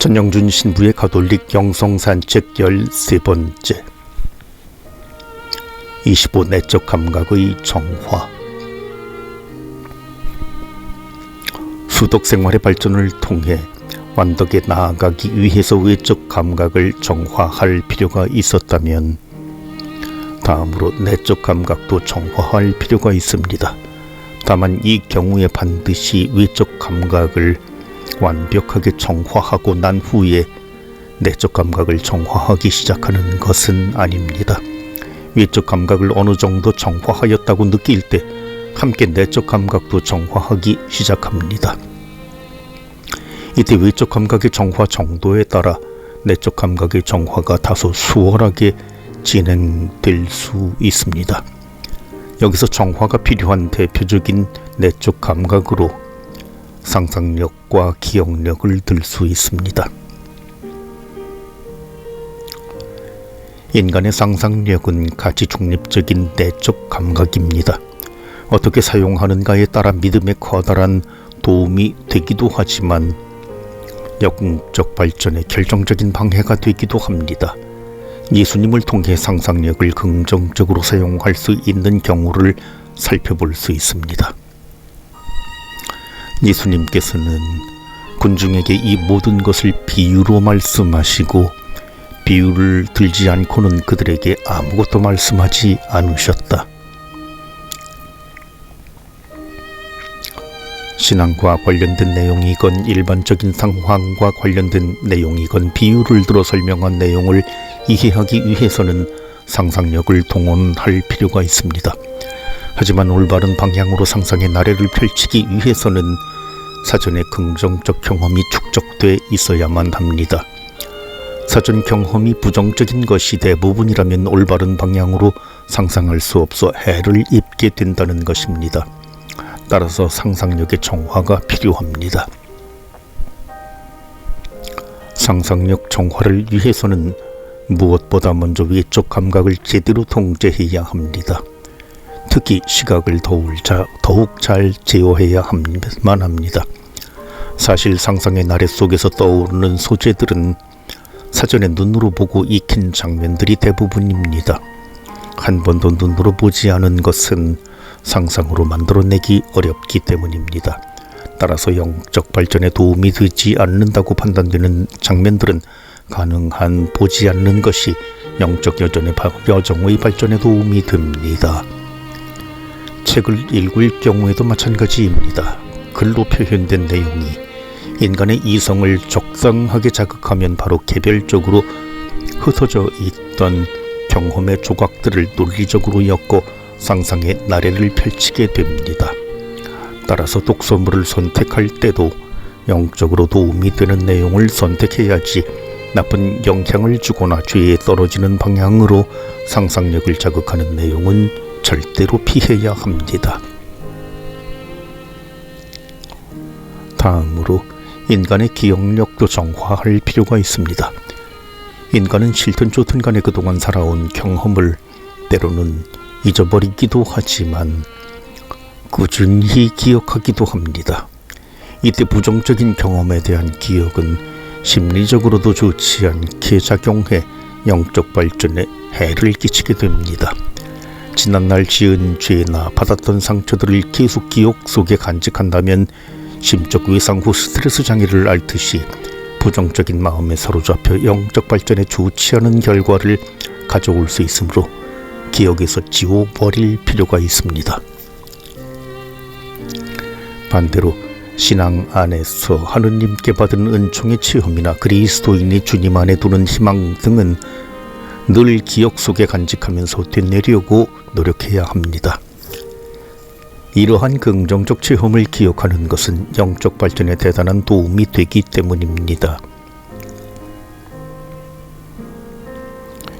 전영준 신부의 가톨릭 영성산책 13번째 25 내적 감각의 정화. 수덕 생활의 발전을 통해 완덕에 나아가기 위해서 외적 감각을 정화할 필요가 있었다면 다음으로 내적 감각도 정화할 필요가 있습니다. 다만 이 경우에 반드시 외적 감각을 완벽하게 정화하고 난 후에 내적 감각을 정화하기 시작하는 것은 아닙니다. 외적 감각을 어느 정도 정화하였다고 느낄 때 함께 내적 감각도 정화하기 시작합니다. 이때 외적 감각의 정화 정도에 따라 내적 감각의 정화가 다소 수월하게 진행될 수 있습니다. 여기서 정화가 필요한 대표적인 내적 감각으로 상상력과 기억력을 들 수 있습니다. 인간의 상상력은 가치 중립적인 내적 감각입니다. 어떻게 사용하는가에 따라 믿음에 커다란 도움이 되기도 하지만 영적 발전에 결정적인 방해가 되기도 합니다. 예수님을 통해 상상력을 긍정적으로 사용할 수 있는 경우를 살펴볼 수 있습니다. 예수님께서는 군중에게 이 모든 것을 비유로 말씀하시고 비유를 들지 않고는 그들에게 아무것도 말씀하지 않으셨다. 신앙과 관련된 내용이건 일반적인 상황과 관련된 내용이건 비유를 들어 설명한 내용을 이해하기 위해서는 상상력을 동원할 필요가 있습니다. 하지만 올바른 방향으로 상상의 나래를 펼치기 위해서는 사전에 긍정적 경험이 축적돼 있어야만 합니다. 사전 경험이 부정적인 것이 대부분이라면 올바른 방향으로 상상할 수 없어 해를 입게 된다는 것입니다. 따라서 상상력의 정화가 필요합니다. 상상력 정화를 위해서는 무엇보다 먼저 외적 감각을 제대로 통제해야 합니다. 특히 시각을 더욱 잘 제어해야만 합니다. 사실 상상의 나래 속에서 떠오르는 소재들은 사전에 눈으로 보고 익힌 장면들이 대부분입니다. 한 번도 눈으로 보지 않은 것은 상상으로 만들어내기 어렵기 때문입니다. 따라서 영적 발전에 도움이 되지 않는다고 판단되는 장면들은 가능한 보지 않는 것이 영적 여정의 발전에 도움이 됩니다. 책을 읽을 경우에도 마찬가지입니다. 글로 표현된 내용이 인간의 이성을 적당하게 자극하면 바로 개별적으로 흩어져 있던 경험의 조각들을 논리적으로 엮어 상상의 나래를 펼치게 됩니다. 따라서 독서물을 선택할 때도 영적으로 도움이 되는 내용을 선택해야지 나쁜 영향을 주거나 죄에 떨어지는 방향으로 상상력을 자극하는 내용은 절대로 피해야 합니다. 다음으로 인간의 기억력도 정화할 필요가 있습니다. 인간은 싫든 좋든 간에 그동안 살아온 경험을 때로는 잊어버리기도 하지만 꾸준히 기억하기도 합니다. 이때 부정적인 경험에 대한 기억은 심리적으로도 좋지 않게 작용해 영적 발전에 해를 끼치게 됩니다. 지난날 지은 죄나 받았던 상처들을 계속 기억 속에 간직한다면 심적 외상 후 스트레스 장애를 앓듯이 부정적인 마음에 사로잡혀 영적 발전에 좋지 않은 결과를 가져올 수 있으므로 기억에서 지워버릴 필요가 있습니다. 반대로 신앙 안에서 하느님께 받은 은총의 체험이나 그리스도인이 주님 안에 두는 희망 등은 늘 기억 속에 간직하면서 되뇌려고 노력해야 합니다. 이러한 긍정적 체험을 기억하는 것은 영적 발전에 대단한 도움이 되기 때문입니다.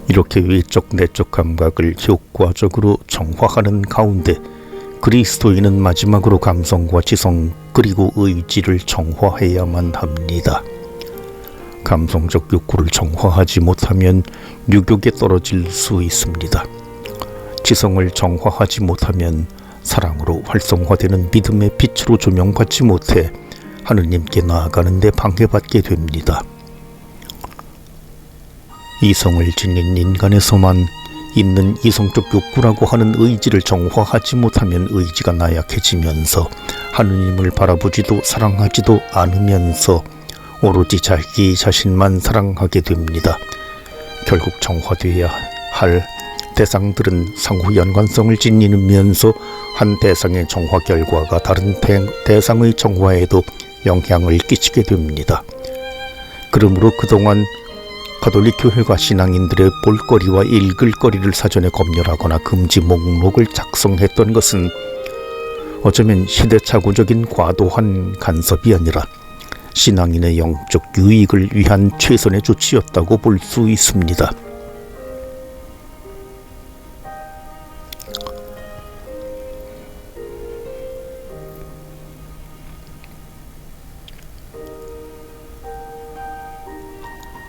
이렇게 외적 내적 감각을 효과적으로 정화하는 가운데 그리스도인은 마지막으로 감성과 지성 그리고 의지를 정화해야만 합니다. 감성적 욕구를 정화하지 못하면 유욕에 떨어질 수 있습니다. 지성을 정화하지 못하면 사랑으로 활성화되는 믿음의 빛으로 조명받지 못해 하느님께 나아가는 데 방해받게 됩니다. 이성을 지닌 인간에서만 있는 이성적 욕구라고 하는 의지를 정화하지 못하면 의지가 나약해지면서 하느님을 바라보지도 사랑하지도 않으면서 오로지 자기 자신만 사랑하게 됩니다. 결국 정화되어야 할 대상들은 상호 연관성을 지니면서 한 대상의 정화 결과가 다른 대상의 정화에도 영향을 끼치게 됩니다. 그러므로 그동안 가톨릭 교회가 신앙인들의 볼거리와 읽을 거리를 사전에 검열하거나 금지 목록을 작성했던 것은 어쩌면 시대착오적인 과도한 간섭이 아니라 신앙인의 영적 유익을 위한 최선의 조치였다고 볼 수 있습니다.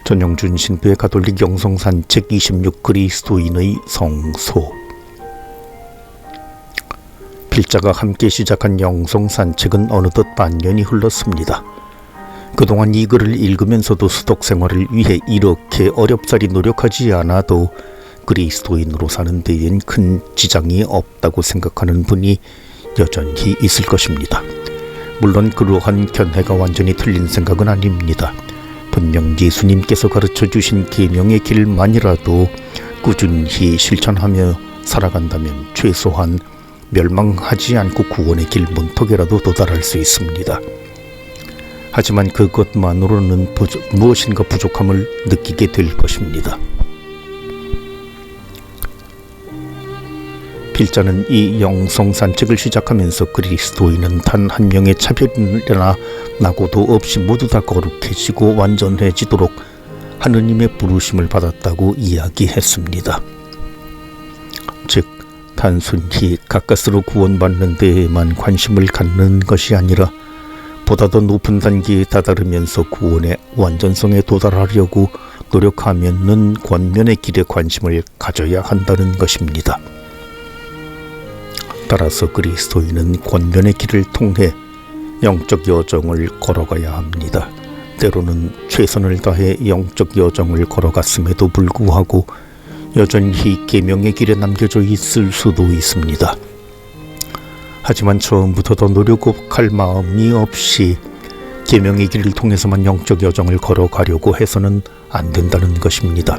전영준 신부의 가톨릭 영성산책 26 그리스도인의 성소. 필자가 함께 시작한 영성산책은 어느덧 반년이 흘렀습니다. 그동안 이 글을 읽으면서도 수독 생활을 위해 이렇게 어렵사리 노력하지 않아도 그리스도인으로 사는 데엔 큰 지장이 없다고 생각하는 분이 여전히 있을 것입니다. 물론 그러한 견해가 완전히 틀린 생각은 아닙니다. 분명 예수님께서 가르쳐 주신 계명의 길만이라도 꾸준히 실천하며 살아간다면 최소한 멸망하지 않고 구원의 길 문턱에라도 도달할 수 있습니다. 하지만 그것만으로는 무엇인가 부족함을 느끼게 될 것입니다. 필자는 이 영성산책을 시작하면서 그리스도인은 단 한 명의 차별이나 낙오도 없이 모두 다 거룩해지고 완전해지도록 하느님의 부르심을 받았다고 이야기했습니다. 즉 단순히 가까스로 구원받는 데에만 관심을 갖는 것이 아니라 보다 더 높은 단계에 다다르면서 구원의 완전성에 도달하려고 노력하면은 권면의 길에 관심을 가져야 한다는 것입니다. 따라서 그리스도인은 권면의 길을 통해 영적 여정을 걸어가야 합니다. 때로는 최선을 다해 영적 여정을 걸어갔음에도 불구하고 여전히 계명의 길에 남겨져 있을 수도 있습니다. 하지만 처음부터 더 노력할 마음이 없이 계명의 길을 통해서만 영적 여정을 걸어가려고 해서는 안 된다는 것입니다.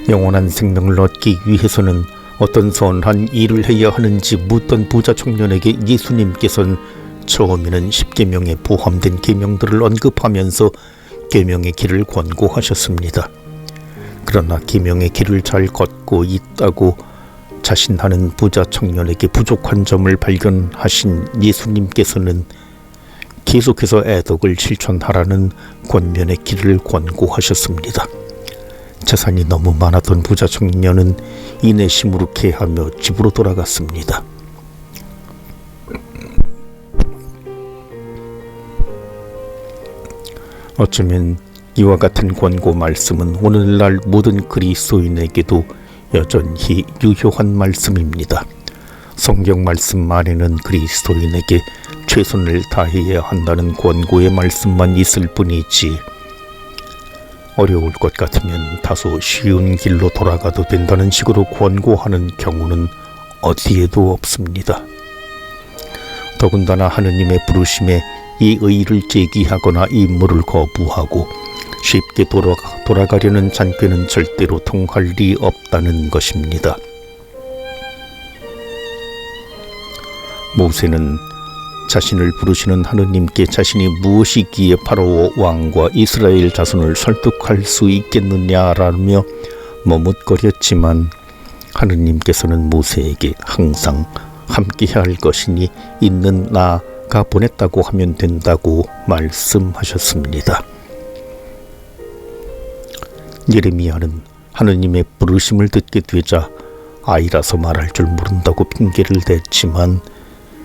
영원한 생명을 얻기 위해서는 어떤 선한 일을 해야 하는지 묻던 부자 청년에게 예수님께서는 처음에는 10계명에 포함된 계명들을 언급하면서 계명의 길을 권고하셨습니다. 그러나 계명의 길을 잘 걷고 있다고 자신하는 부자 청년에게 부족한 점을 발견하신 예수님께서는 계속해서 애덕을 실천하라는 권면의 길을 권고하셨습니다. 재산이 너무 많았던 부자 청년은 이내 시무룩해하며 집으로 돌아갔습니다. 어쩌면 이와 같은 권고 말씀은 오늘날 모든 그리스도인에게도 여전히 유효한 말씀입니다. 성경 말씀 안에는 그리스도인에게 최선을 다해야 한다는 권고의 말씀만 있을 뿐이지 어려울 것 같으면 다소 쉬운 길로 돌아가도 된다는 식으로 권고하는 경우는 어디에도 없습니다. 더군다나 하느님의 부르심에 이 의의를 제기하거나 임무를 거부하고 쉽게 돌아가려는 잔꾀는 절대로 통할 리 없다는 것입니다. 모세는 자신을 부르시는 하느님께 자신이 무엇이기에 파라오 왕과 이스라엘 자손을 설득할 수 있겠느냐라며 머뭇거렸지만 하느님께서는 모세에게 항상 함께해야 할 것이니 있는 나가 보냈다고 하면 된다고 말씀하셨습니다. 예레미야는 하느님의 부르심을 듣게 되자 아이라서 말할 줄 모른다고 핑계를 댔지만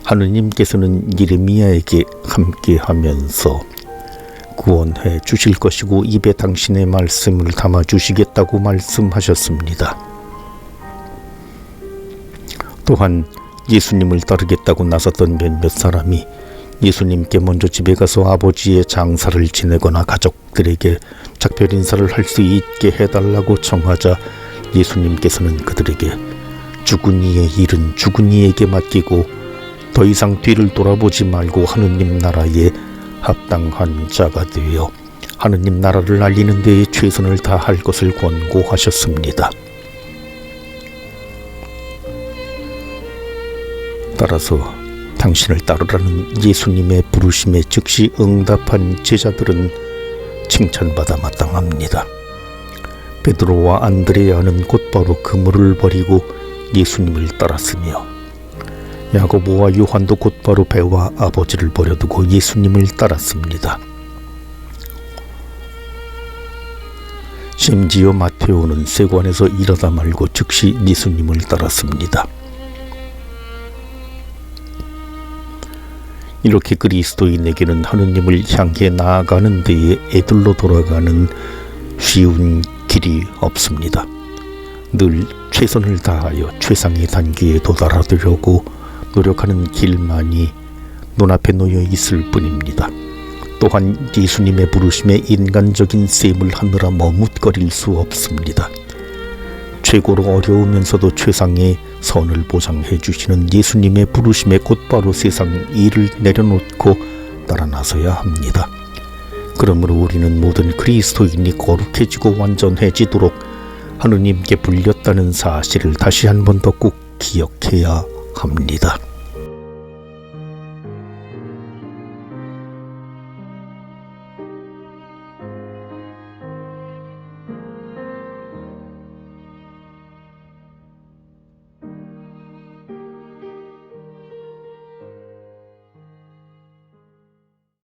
하느님께서는 예레미야에게 함께하면서 구원해 주실 것이고 입에 당신의 말씀을 담아 주시겠다고 말씀하셨습니다. 또한 예수님을 따르겠다고 나섰던 몇몇 사람이 예수님께 먼저 집에 가서 아버지의 장사를 지내거나 가족 가족들에게 작별 인사를 할 수 있게 해달라고 청하자 예수님께서는 그들에게 죽은 이의 일은 죽은 이에게 맡기고 더 이상 뒤를 돌아보지 말고 하느님 나라에 합당한 자가 되어 하느님 나라를 알리는 데에 최선을 다할 것을 권고하셨습니다. 따라서 당신을 따르라는 예수님의 부르심에 즉시 응답한 제자들은 칭찬받아 마땅합니다. 베드로와 안드레아는 곧바로 그물을 버리고 예수님을 따랐으며 야고보와 요한도 곧바로 배와 아버지를 버려두고 예수님을 따랐습니다. 심지어 마테오는 세관에서 일하다 말고 즉시 예수님을 따랐습니다. 이렇게 그리스도인에게는 하느님을 향해 나아가는 데에 애들로 돌아가는 쉬운 길이 없습니다. 늘 최선을 다하여 최상의 단계에 도달하려고 노력하는 길만이 눈앞에 놓여 있을 뿐입니다. 또한 예수님의 부르심에 인간적인 셈을 하느라 머뭇거릴 수 없습니다. 최고로 어려우면서도 최상의 선을 보장해 주시는 예수님의 부르심에 곧바로 세상 일을 내려놓고 따라 나서야 합니다. 그러므로 우리는 모든 그리스도인이 거룩해지고 완전해지도록 하느님께 불렸다는 사실을 다시 한 번 더 꼭 기억해야 합니다.